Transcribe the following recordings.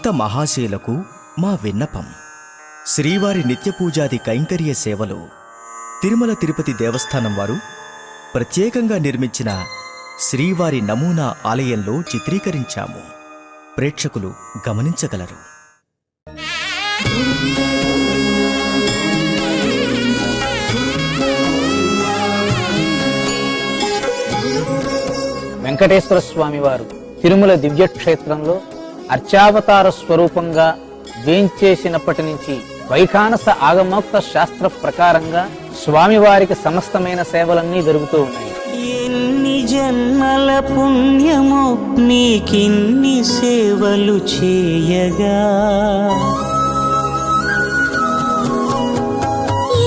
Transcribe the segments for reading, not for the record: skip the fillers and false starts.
భక్త మహాశయులకు మా విన్నపం. శ్రీవారి నిత్యపూజాది కైంకర్య సేవలు తిరుమల తిరుపతి దేవస్థానం వారు ప్రత్యేకంగా నిర్మించిన శ్రీవారి నమూనా ఆలయంలో చిత్రీకరించాము. ప్రేక్షకులు గమనించగలరు. వెంకటేశ్వర స్వామి వారు తిరుమల దివ్యక్షేత్రంలో అర్చావతార స్వరూపంగా వేంచేసినప్పటి నుంచి వైఖానస ఆగమోక్త శాస్త్ర ప్రకారంగా స్వామివారికి సమస్తమైన సేవలన్నీ జరుగుతూ ఉన్నాయి. ఎన్ని జన్మల పుణ్యమో నీకిన్ని సేవలు చేయగా,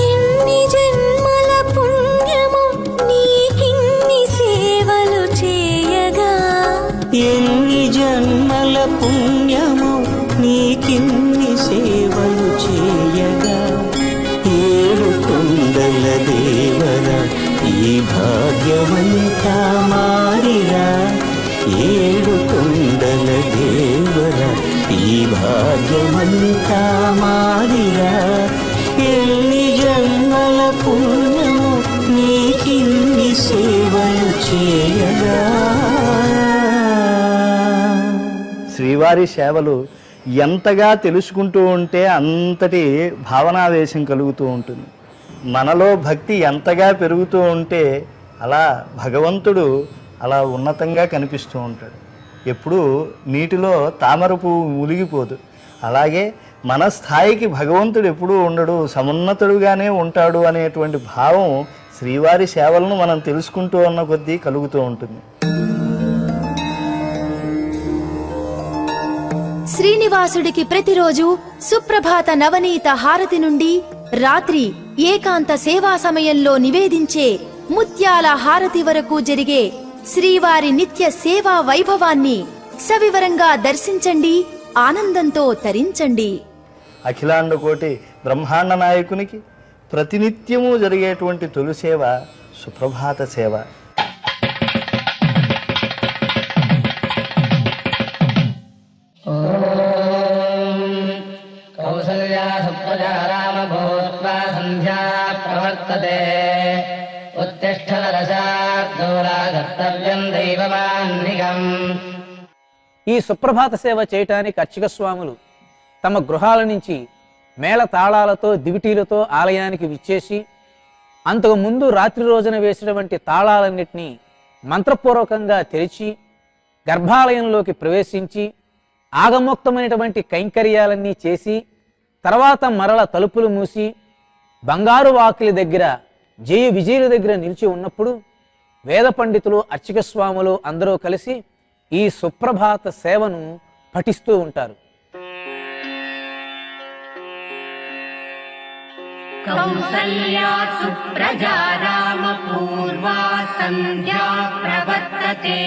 ఎన్ని జన్మల పుణ్యమో నీకిన్ని సేవలు చేయగా, ఎన్ని జన్మల పుణ్యమో నీకిన్ని సేవలు చేయగా, ఏడు కొండల దేవరా ఈ భాగ్యమంతా మారిరా, ఏడు కొండల దేవరా ఈ భాగ్యమంతా మారిరా, ఎన్ని జన్మల పుణ్యము నీకిన్ని సేవలు చేయగా. శ్రీవారి సేవలు ఎంతగా తెలుసుకుంటూ ఉంటే అంతటి భావనావేశం కలుగుతూ ఉంటుంది. మనలో భక్తి ఎంతగా పెరుగుతూ ఉంటే అలా భగవంతుడు అలా ఉన్నతంగా కనిపిస్తూ ఉంటాడు. ఎప్పుడూ నీటిలో తామర పువ్వు మునిగిపోదు. అలాగే మన స్థాయికి భగవంతుడు ఎప్పుడూ ఉండడు, సమున్నతుడుగానే ఉంటాడు అనేటువంటి భావం శ్రీవారి సేవలను మనం తెలుసుకుంటూ ఉన్న కొద్దీ కలుగుతూ ఉంటుంది. శ్రీనివాసుడికి ప్రతిరోజు సుప్రభాత నవనీత హారతి నుండి రాత్రి ఏకాంత సేవా సమయంలో నివేదించే ముత్యాల హారతి వరకు జరిగే శ్రీవారి నిత్య సేవా వైభవాన్ని సవివరంగా దర్శించండి, ఆనందంతో తరించండి. అఖిలాండ కోటి బ్రహ్మాండ నాయకునికి ప్రతినిత్యము జరిగేటువంటి తొలి సేవ సుప్రభాత సేవ. కౌసల్యా సుప్రజా రామ భూత్వా సంధ్యా ప్రవర్తతే ఉత్తిష్ఠ నరశార్దూలా కర్తవ్యం దైవమాన్నికం. ఈ సుప్రభాత సేవ చేయటానికి అర్చక స్వాములు తమ గృహాల నుంచి మేళ తాళాలతో దివిటీలతో ఆలయానికి విచ్చేసి అంతకు ముందు రాత్రి రోజున వేసినటువంటి తాళాలన్నింటినీ మంత్రపూర్వకంగా తెరిచి గర్భాలయంలోకి ప్రవేశించి ఆగమోక్తమైనటువంటి కైంకర్యాలన్నీ చేసి తర్వాత మరల తలుపులు మూసి బంగారు వాకిలి దగ్గర జయ విజయుల దగ్గర నిలిచి ఉన్నప్పుడు వేద పండితులు అర్చక స్వాములు అందరూ కలిసి ఈ సుప్రభాత సేవను పఠిస్తూ ఉంటారు. కౌసల్యా సుప్రజా రామ పూర్వా సంధ్యా ప్రవర్తతే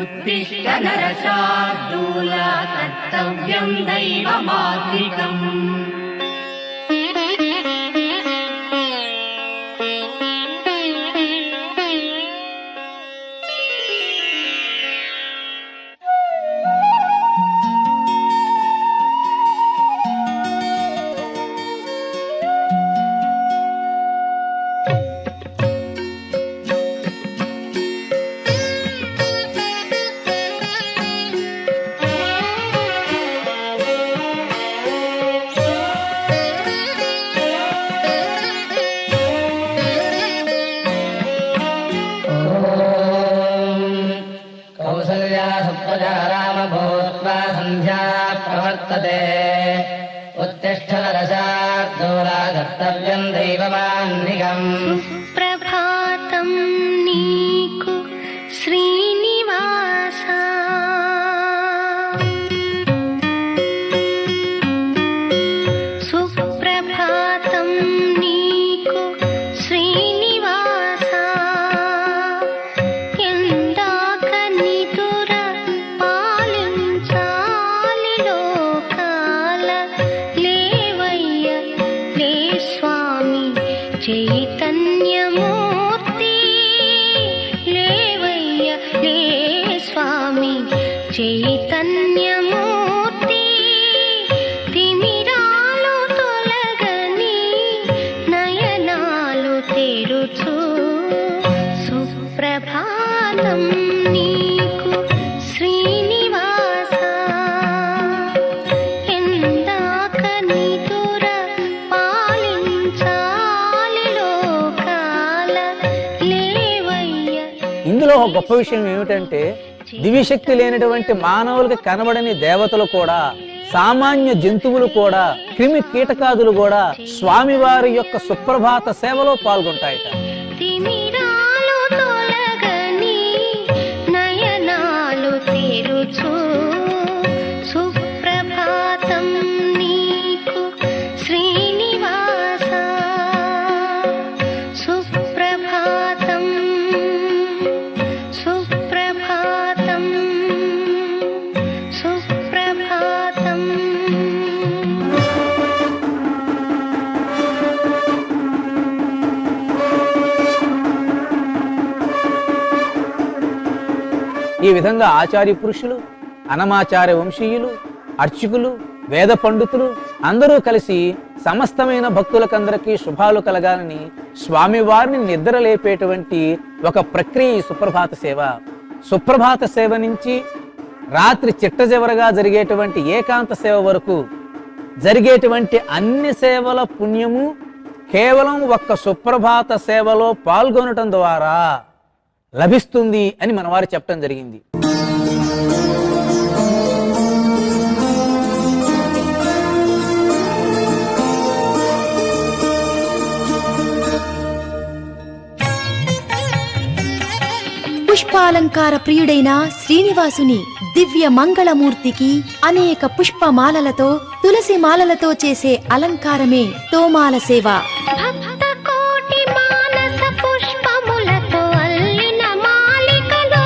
ఉత్తిష్ఠ నరశార్దూలా కర్తవ్యం దైవమాత్రికం. కౌసల్యా సుప్రజా రామ భూత్వా సంధ్యా ప్రవర్తతే ఉత్తిష్ఠ నరశార్దూలా కర్తవ్యం దైవమాన్నికం. సుప్రభాతం నీకు శ్రీనివాస, సుప్రభాతం నీకు శ్రీనివాస, ఎందాక నిదుర పాలించాలి లోకాల, లేవయ్య లే స్వామి చైతన్య ఇందులో ఒక గొప్ప విషయం ఏమిటంటే దివ్యశక్తి లేనటువంటి మానవులకి కనబడని దేవతలు కూడా, సామాన్య జంతువులు కూడా, క్రిమి కీటకాదులు కూడా స్వామివారి యొక్క సుప్రభాత సేవలో పాల్గొంటాయట. తిమిరాలు తొలగని నయనాలు తెరుచు సుప్రభాతం నీకు శ్రీనివాస సుప్రభాతం సుప్రభాతం సుప్రభాతం. ఈ విధంగా ఆచార్య పురుషులు, అనమాచార్య వంశీయులు, అర్చకులు, వేద పండితులు అందరూ కలిసి సమస్తమైన భక్తులకందరికీ శుభాలు కలగాలని స్వామివారిని నిద్ర లేపేటువంటి ఒక ప్రక్రియ ఈ సుప్రభాత సేవ. సుప్రభాత సేవ నుంచి రాత్రి చిట్ట చివరగా జరిగేటువంటి ఏకాంత సేవ వరకు జరిగేటువంటి అన్ని సేవల పుణ్యము కేవలం ఒక్క సుప్రభాత సేవలో పాల్గొనటం ద్వారా లభిస్తుంది అని మనవారు చెప్పడం జరిగింది. పుష్పాలంకార ప్రియుడైన శ్రీనివాసుని దివ్య మంగళమూర్తికి అనేక పుష్పమాలలతో, తులసి మాలలతో చేసే అలంకారమే తోమాల సేవ. భక్త కోటి మానస పుష్పములతో అల్లిన మాలికలో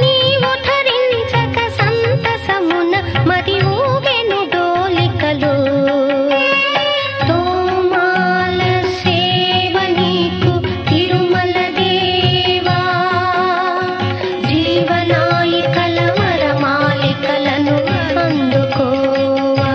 నీవు ధరించక సంతసమున మరి ఊగెను డోలికలో. తోమాల సేవ నీకు తిరుమల దేవా, జీవనాయికల వరమాలికలను అందుకోవా.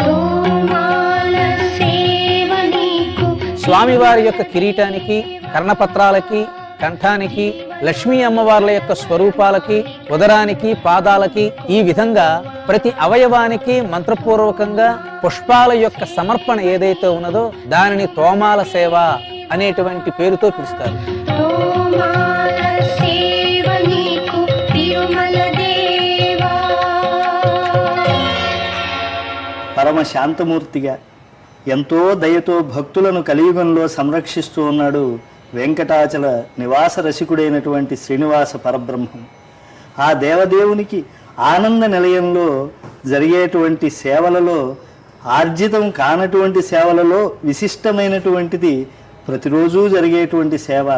తోమాల సేవ నీకు స్వామివారి యొక్క కిరీటానికి, కర్ణపత్రాలకి, కంఠానికి, లక్ష్మీ అమ్మవార్ల యొక్క స్వరూపాలకి, ఉదరానికి, పాదాలకి ఈ విధంగా ప్రతి అవయవానికి మంత్రపూర్వకంగా పుష్పాల యొక్క సమర్పణ ఏదైతే ఉన్నదో దానిని తోమాల సేవ అనేటువంటి పేరుతో పిలుస్తారు. తోమాల సేవ నీకు తిరుమల దేవా. పరమ శాంతమూర్తిగా ఎంతో దయతో భక్తులను కలియుగంలో సంరక్షిస్తూ ఉన్నాడు వెంకటాచల నివాస రసికుడైనటువంటి శ్రీనివాస పరబ్రహ్మం. ఆ దేవదేవునికి ఆనంద నిలయంలో జరిగేటువంటి సేవలలో, ఆర్జితం కానటువంటి సేవలలో విశిష్టమైనటువంటిది ప్రతిరోజు జరిగేటువంటి సేవ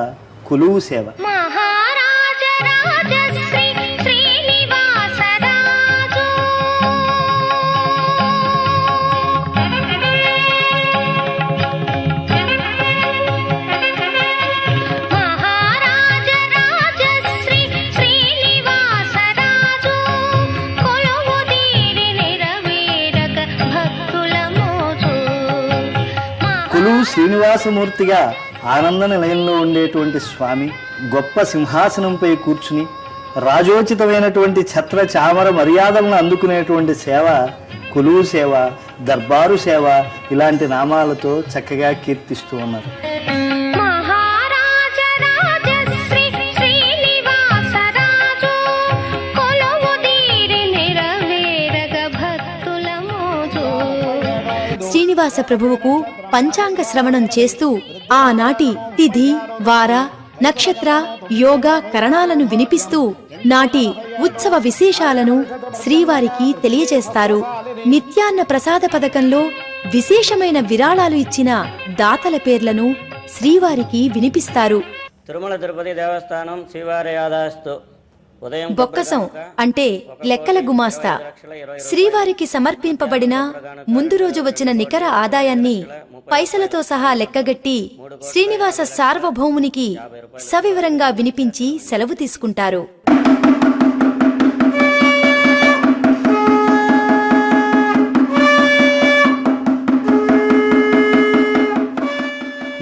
కొలువు సేవ. మహారాజ రాజశ్రీ శ్రీనివాస రాజు మహారాజ రాజశ్రీ శ్రీనివాస రాజు కొలువు తీరి నెరవేరక భక్తుల మోజు. కొలువు శ్రీనివాసమూర్తిగా ఆనంద నిలయంలో ఉండేటువంటి స్వామి గొప్ప సింహాసనంపై కూర్చుని రాజోచితమైనటువంటి ఛత్ర చామర మర్యాదలను అందుకునేటువంటి సేవ కొలువు సేవ, దర్బారు సేవ ఇలాంటి నామాలతో చక్కగా కీర్తిస్తూ ఉన్నారు. మహారాజ రాజశ్రీ శ్రీనివాస రాజు కొలువు తీరి నెరవేరక భక్తుల మోజు. శ్రీనివాస ప్రభువుకు పంచాంగ శ్రవణం చేస్తూ ఆనాటి తిథి, వార, నక్షత్ర, యోగ కరణాలను వినిపిస్తూ నాటి ఉత్సవ విశేషాలను శ్రీవారికి తెలియజేస్తారు. నిత్యాన్న ప్రసాద పథకంలో విశేషమైన విరాళాలు ఇచ్చిన దాతల పేర్లను శ్రీవారికి వినిపిస్తారు. తిరుమల తిరుపతి దేవస్థానం శ్రీవారి ఆదాస్తు ఉదయం బొక్కసం అంటే లెక్కల గుమాస్తా శ్రీవారికి సమర్పింపబడిన ముందు రోజు వచ్చిన నికర ఆదాయాన్ని పైసలతో సహా లెక్కగట్టి శ్రీనివాస సార్వభౌమునికి సవివరంగా వినిపించి సెలవు తీసుకుంటారు.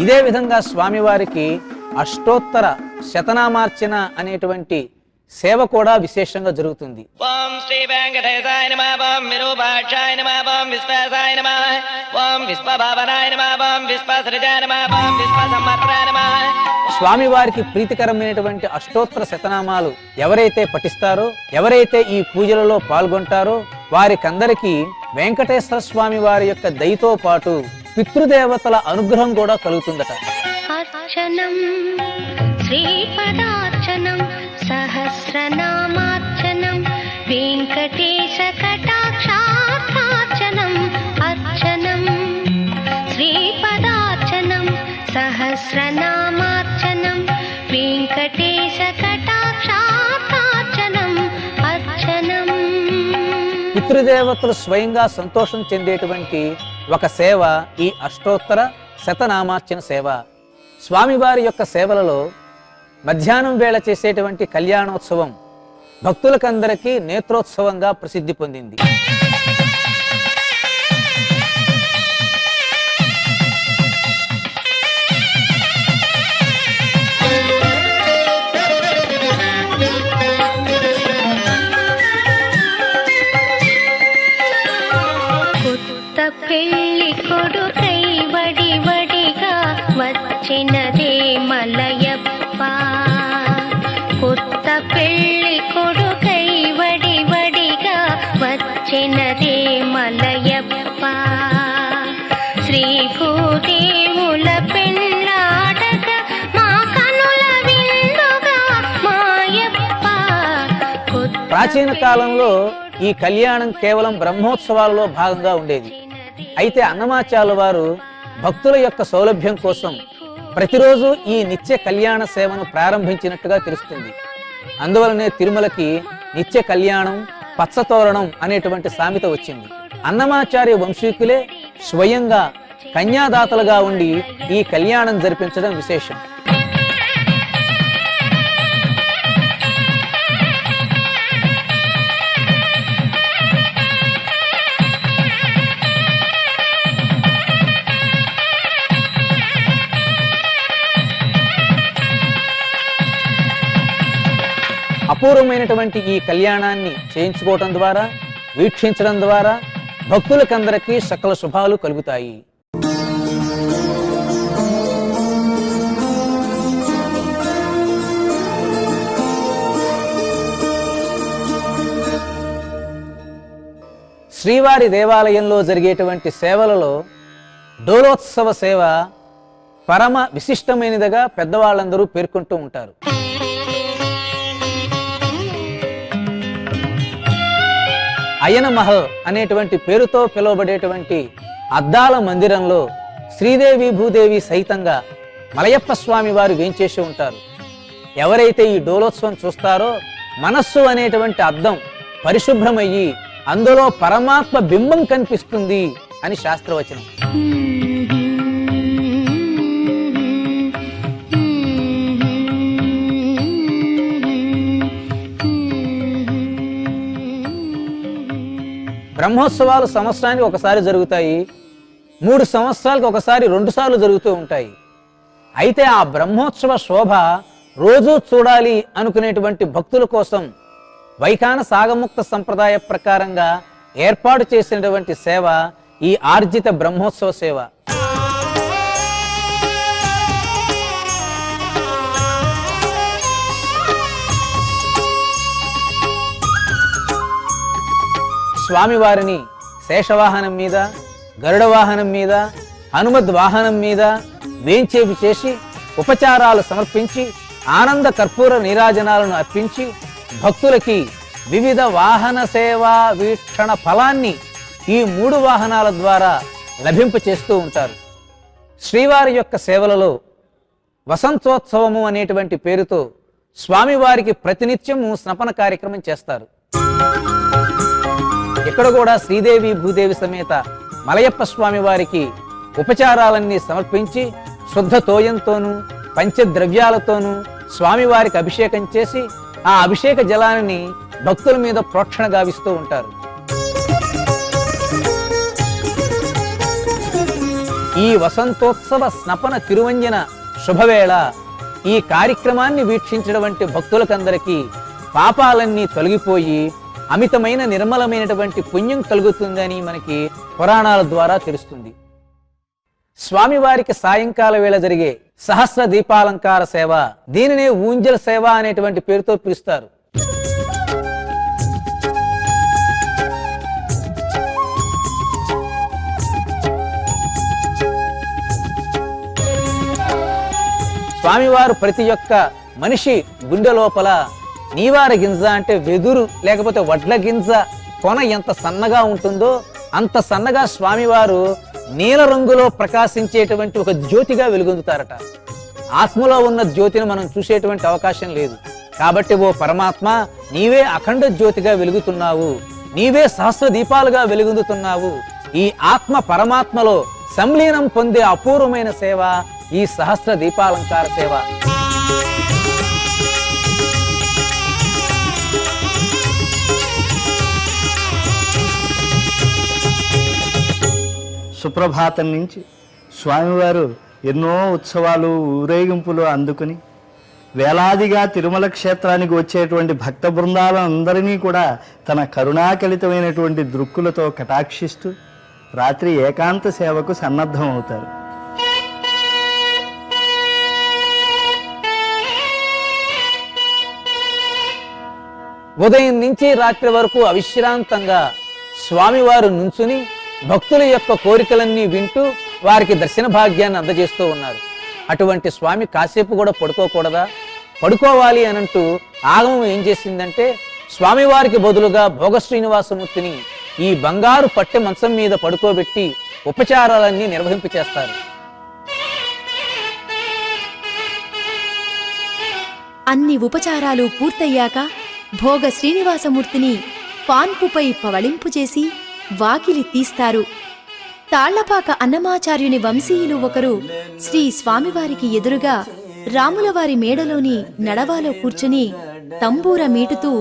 ఇదే విధంగా స్వామివారికి అష్టోత్తర శతనామార్చన అనేటువంటి సేవ కూడా విశేషంగా జరుగుతుంది. ఓం శ్రీ వెంకటేశాయ నమః. ఓం విరూపాక్షాయ నమః. ఓం విశ్వేశాయ నమః. ఓం విశ్వభావనాయ నమః. ఓం విశ్వసృజాయ నమః. ఓం విశ్వసమర్థాయ నమః. స్వామివారికి ప్రీతికరమైనటువంటి అష్టోత్తర శతనామాలు ఎవరైతే పఠిస్తారో, ఎవరైతే ఈ పూజలలో పాల్గొంటారో వారికందరికీ వెంకటేశ్వర స్వామి వారి యొక్క దయతో పాటు పితృదేవతల అనుగ్రహం కూడా కలుగుతుందట. అర్చనం శ్రీపదార్చనం సహస్రనామార్చనం వెంకటేశ కటాక్షార్చనం అర్చనం శ్రీపదార్చనం సహస్రనామార్చనం వెంకటేశ కటాక్షార్చనం అర్చనం. పితృదేవతలు స్వయంగా సంతోషం చెందేటువంటి ఒక సేవ ఈ అష్టోత్తర శతనామార్చన సేవ. స్వామివారి యొక్క సేవలలో మధ్యాహ్నం వేళ చేసేటువంటి కళ్యాణోత్సవం భక్తులకందరికీ నేత్రోత్సవంగా ప్రసిద్ధి పొందింది. కొత్త పెళ్లి కొడుకై వడి వడిగా వచ్చినదే మలయప్ప. కొత్త పెళ్లి కొడుకై వడి వడిగా వచ్చినదే మలయప్ప. శ్రీ భూదేవుల పెళ్ళాడగ మా కనుల విందుగా మాయప్ప. ప్రాచీన కాలంలో ఈ కళ్యాణం కేవలం బ్రహ్మోత్సవాలలో భాగంగా ఉండేది. అయితే అన్నమాచార్యుల వారు భక్తుల యొక్క సౌలభ్యం కోసం ప్రతిరోజు ఈ నిత్య కళ్యాణ సేవను ప్రారంభించినట్టుగా తెలుస్తుంది. అందువలనే తిరుమలకి నిత్య కళ్యాణం పచ్చతోరణం అనేటువంటి సామెత వచ్చింది. అన్నమాచార్య వంశీకులే స్వయంగా కన్యాదాతలుగా ఉండి ఈ కళ్యాణం జరిపించడం విశేషం. అపూర్వమైనటువంటి ఈ కళ్యాణాన్ని చేయించుకోవటం ద్వారా, వీక్షించడం ద్వారా భక్తులకందరికీ సకల శుభాలు కలుగుతాయి. శ్రీవారి దేవాలయంలో జరిగేటువంటి సేవలలో డోలోత్సవ సేవ పరమ విశిష్టమైనదిగా పెద్దవాళ్ళందరూ పేర్కొంటూ ఉంటారు. అయన మహల్ అనేటువంటి పేరుతో పిలువబడేటువంటి అద్దాల మందిరంలో శ్రీదేవి భూదేవి సహితంగా మలయప్ప స్వామి వారు వేంచేసి ఉంటారు. ఎవరైతే ఈ డోలోత్సవం చూస్తారో మనస్సు అనేటువంటి అద్దం పరిశుభ్రమయ్యి అందులో పరమాత్మ బింబం కనిపిస్తుంది అని శాస్త్రవచనం. బ్రహ్మోత్సవాలు సంవత్సరానికి ఒకసారి జరుగుతాయి. 3 సంవత్సరాలకు ఒకసారి 2 సార్లు జరుగుతూ ఉంటాయి. అయితే ఆ బ్రహ్మోత్సవ శోభ రోజూ చూడాలి అనుకునేటువంటి భక్తుల కోసం వైఖాన సాగముక్త సంప్రదాయ ప్రకారంగా ఏర్పాటు చేసినటువంటి సేవ ఈ ఆర్జిత బ్రహ్మోత్సవ సేవ. స్వామివారిని శేషవాహనం మీద, గరుడ వాహనం మీద, హనుమద్ వాహనం మీద వేంచేవి చేసి ఉపచారాలు సమర్పించి ఆనంద కర్పూర నీరాజనాలను అర్పించి భక్తులకి వివిధ వాహన సేవా వీక్షణ ఫలాన్ని ఈ 3 వాహనాల ద్వారా లభింపచేస్తూ ఉంటారు. శ్రీవారి యొక్క సేవలలో వసంతోత్సవము అనేటువంటి పేరుతో స్వామివారికి ప్రతినిత్యము స్నపన కార్యక్రమం చేస్తారు. ఇక్కడ కూడా శ్రీదేవి భూదేవి సమేత మలయప్ప స్వామి వారికి ఉపచారాలన్నీ సమర్పించి శుద్ధ తోయంతోనూ పంచద్రవ్యాలతోనూ స్వామివారికి అభిషేకం చేసి ఆ అభిషేక జలాన్ని భక్తుల మీద ప్రోక్షణ గావిస్తూ ఉంటారు. ఈ వసంతోత్సవ స్నపన తిరువంజన శుభవేళ ఈ కార్యక్రమాన్ని వీక్షించడం వంటి భక్తులకందరికీ పాపాలన్నీ తొలగిపోయి అమితమైన నిర్మలమైనటువంటి పుణ్యం కలుగుతుందని మనకి పురాణాల ద్వారా తెలుస్తుంది. స్వామివారికి సాయంకాల వేళ జరిగే సహస్ర దీపాలంకార సేవ, దీనినే ఊంజల్ సేవ అనేటువంటి పేరుతో పిలుస్తారు. స్వామివారు ప్రతి ఒక్క మనిషి గుండె లోపల నీవార గింజ అంటే వెదురు లేకపోతే వడ్ల గింజ కొన ఎంత సన్నగా ఉంటుందో అంత సన్నగా స్వామివారు నీల రంగులో ప్రకాశించేటువంటి ఒక జ్యోతిగా వెలుగొందుతారట. ఆత్మలో ఉన్న జ్యోతిని మనం చూసేటువంటి అవకాశం లేదు. కాబట్టి ఓ పరమాత్మ, నీవే అఖండ జ్యోతిగా వెలుగుతున్నావు, నీవే సహస్ర దీపాలుగా వెలుగొందుతున్నావు. ఈ ఆత్మ పరమాత్మలో సంలీనం పొందే అపూర్వమైన సేవ ఈ సహస్ర దీపాలంకార సేవ. సుప్రభాతం నుంచి స్వామివారు ఎన్నో ఉత్సవాలు ఊరేగింపులు అందుకుని వేలాదిగా తిరుమల క్షేత్రానికి వచ్చేటువంటి భక్త బృందాలందరినీ కూడా తన కరుణాకలితమైనటువంటి దృక్కులతో కటాక్షిస్తూ రాత్రి ఏకాంత సేవకు సన్నద్ధం అవుతారు. ఉదయం నుంచి రాత్రి వరకు అవిశ్రాంతంగా స్వామివారు నుంచుని భక్తుల యొక్క కోరికలన్నీ వింటూ వారికి దర్శన భాగ్యాన్ని అందజేస్తూ ఉన్నారు. అటువంటి స్వామి కాసేపు కూడా పడుకోకూడదా? పడుకోవాలి అనంటూ ఆగమం ఏం చేసిందంటే స్వామివారికి బదులుగా భోగ శ్రీనివాసమూర్తిని ఈ బంగారు పట్టె మంచం మీద పడుకోబెట్టి ఉపచారాలన్నీ నిర్వహింపు చేస్తారు. అన్ని ఉపచారాలు పూర్తయ్యాక భోగ శ్రీనివాసమూర్తిని పాన్పుపై పవళింపు చేసి వాకిలి తీస్తారు. తాళ్లపాక అన్నమాచార్యుని వంశీయులు ఒకరు శ్రీ స్వామివారికి ఎదురుగా రాములవారి మేడలోని నడవాలో కూర్చుని తంబూర మీటుతూ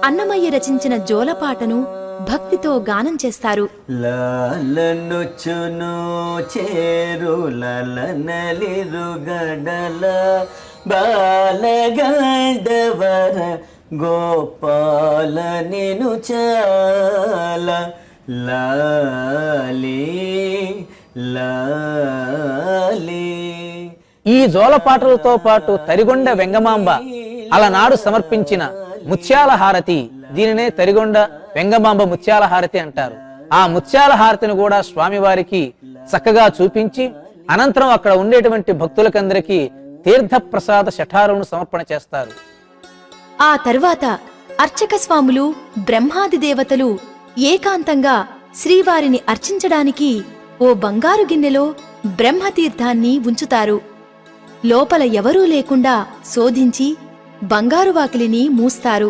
అన్నమయ్య రచించిన జోలపాటను భక్తితో గానం చేస్తారు. లాలనొచ్చును చేరులనలిరుగడల బాలగండవర గోపాల నిను చాల లాలి లాలి. ఈ జోలపాటలతో పాటు తరిగొండ వెంగమాంబ అలనాడు సమర్పించిన ముత్యాల హారతి, దీనినే తరిగొండ వెంగమాంబ ముత్యాల హారతి అంటారు. ఆ ముత్యాల హారతిని కూడా స్వామివారికి చక్కగా చూపించి అనంతరం అక్కడ ఉండేటువంటి భక్తులకందరికీ తీర్థ ప్రసాద శఠారులను సమర్పణ చేస్తారు. ఆ తరువాత అర్చక స్వాములు బ్రహ్మాది దేవతలు ఏకాంతంగా శ్రీవారిని అర్చించడానికి ఓ బంగారు గిన్నెలో బ్రహ్మతీర్థాన్ని ఉంచుతారు. లోపల ఎవరూ లేకుండా శోధించి బంగారు వాకిలిని మూస్తారు.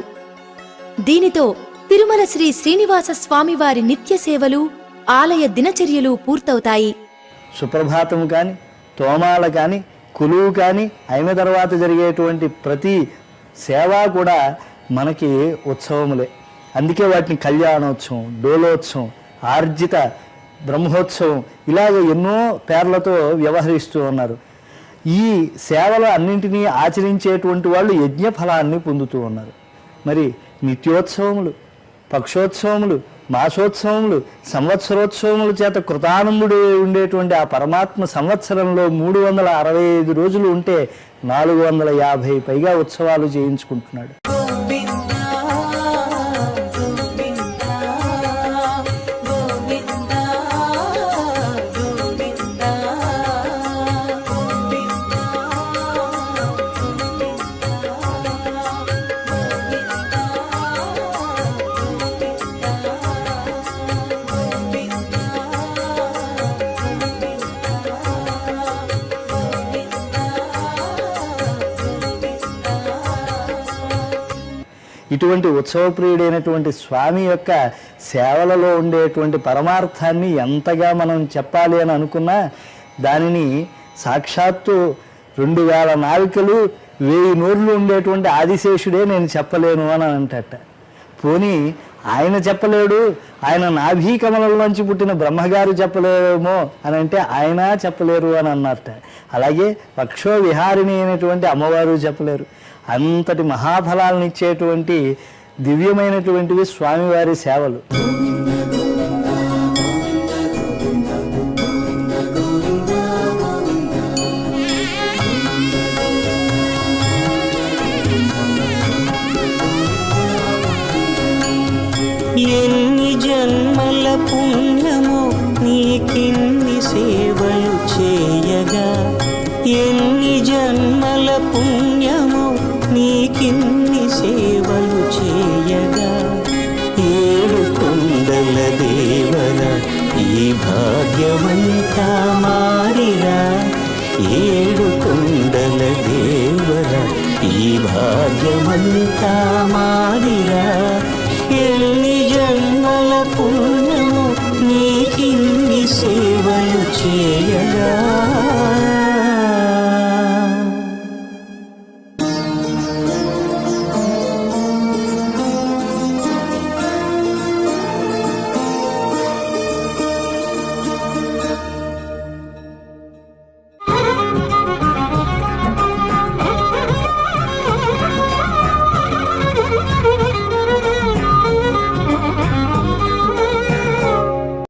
దీనితో తిరుమల శ్రీ శ్రీనివాస స్వామివారి నిత్య సేవలు, ఆలయ దినచర్యలు పూర్తవుతాయి. సుప్రభాతం కానీ, తోమాల కానీ, కులువు కానీ అయిన తర్వాత జరిగేటువంటి ప్రతి సేవ కూడా మనకి ఉత్సవములే. అందుకే వాటిని కళ్యాణోత్సవం, డోలోత్సవం, ఆర్జిత బ్రహ్మోత్సవం ఇలాగ ఎన్నో పేర్లతో వ్యవహరిస్తూ ఉన్నారు. ఈ సేవలు అన్నింటినీ ఆచరించేటువంటి వాళ్ళు యజ్ఞ ఫలాన్ని పొందుతూ ఉన్నారు. మరి నిత్యోత్సవములు, పక్షోత్సవములు, మాసోత్సవములు, సంవత్సరోత్సవముల చేత కృతానందుడు ఉండేటువంటి ఆ పరమాత్మ సంవత్సరంలో 365 రోజులు ఉంటే 450 పైగా ఉత్సవాలు చేయించుకుంటున్నాడు. ఇటువంటి ఉత్సవప్రియుడైనటువంటి స్వామి యొక్క సేవలలో ఉండేటువంటి పరమార్థాన్ని ఎంతగా మనం చెప్పాలి అని అనుకున్నా దానిని సాక్షాత్తు 2000 నావికలు 1000 నోర్లు ఉండేటువంటి ఆదిశేషుడే నేను చెప్పలేను అని అంటట. పోనీ ఆయన చెప్పలేడు, ఆయన నాభీ కమలంలోంచి పుట్టిన బ్రహ్మగారు చెప్పలేమో అని అంటే ఆయన చెప్పలేరు అని అన్నట్ట. అలాగే పక్షో విహారిణి అయినటువంటి అమ్మవారు చెప్పలేరు. అంతటి మహాఫలాలను ఇచ్చేటువంటి దివ్యమైనటువంటివి స్వామివారి సేవలు. ఎన్ని జన్మల పుణ్యమో నీకిన్ని సేవలు చేయగా, ఎన్ని జన్మల పుణ్యమో నీకిన్ని సేవలు చేయగా, ఏడు కొండల దేవర ఈ భాగ్యమంతా మారిరా, ఏడు కొండల దేవర ఈ భాగ్యమంతా మారిరా, ఎన్ని జన్మల పుణ్యము నీకిన్ని సేవలు చేయగా.